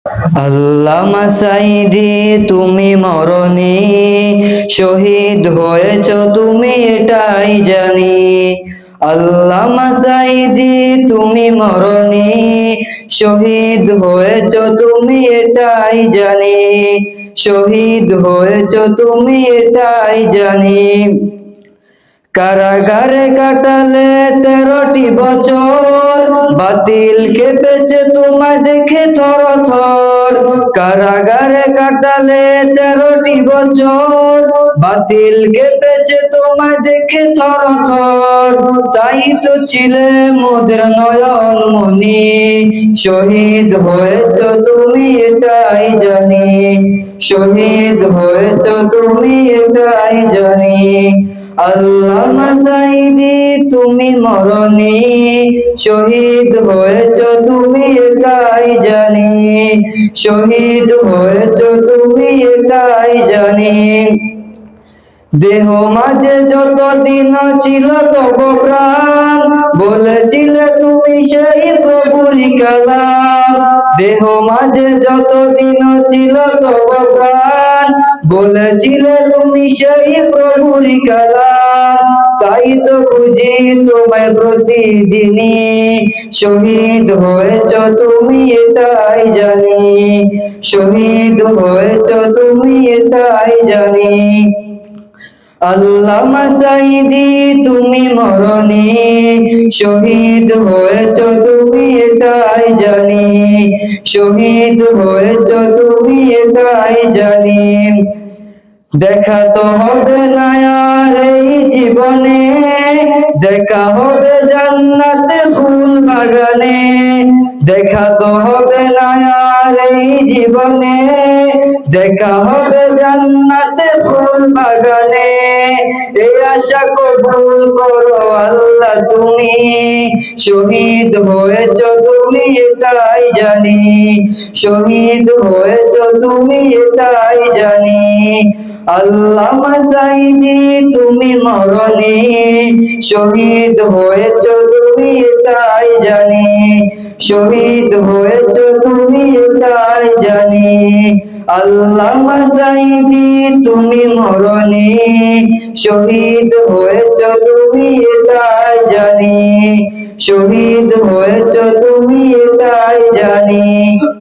আল্লামা সাঈদী তুমি মরনি, শহীদ হয়েছ তুমি এটাই জানি। আল্লামা সাঈদী তুমি মরনি, শহীদ হয়েছ তুমি এটাই জানি। শহীদ হয়েছ তুমি এটাই জানি। কারাগারে কাটালে 13টি বছর, বাতিল কেঁপেছে তোমায় দেখে থর থর। কারাগারে কাটালে 13টি বছর, বাতিল কেঁপেছে তোমায় দেখে থর থর। তাই তো ছিলে মোদের নয়ন মনি, শহীদ হয়েছ তুমি এটাই জানি। শহীদ হয়েছ তুমি এটাই জানি। আল্লামা সাঈদী তুমি মরনি, শহীদ হয়েছ তুমি এটাই জানি। শহীদ হয়েছ তুমি এটাই জানি। দেহ মাঝে যতদিন ছিল তব প্রাণ, বলেছিলে তুমি সেই প্রভুরই কালাম। দেহ মাঝে যতদিন ছিল তব প্রাণ, বলেছিলে তুমি সেই প্রভুরই কালাম। তাই তো খুঁজি তোমায় প্রতিদিনই, শহীদ হয়েছ তুমি এটাই জানি। শহীদ হয়েছ তুমি এটাই জানি। আল্লামা সাঈদী তুমি মরনি, শহীদ হয়েছ তুমি এটাই জানি। শহীদ হয়েছ তুমি এটাই জানি। দেখা তো হবে না আর এই জীবনে, দেখা হবে জান্নাতে ফুল বাগানে। দেখা তো হবে না আর এই জীবনে, দেখা হবে জান্নাতে ফুল বাগানে। এই আশা কবুল করো আল্লাহ তুমি, শহীদ হয়েছ তুমি এটাই জানি। শহীদ হয়েছ তুমি এটাই জানি। আল্লামা সাঈদী তুমি মরনি, শহীদ হয়েছ তুমি এটাই জানি। শহীদ হয়েছ তুমি এটাই জানি। আল্লামা সাঈদী তুমি মরনি, শহীদ হয়েছ তুমি এটাই জানি। শহীদ হয়েছ তুমি এটাই জানি।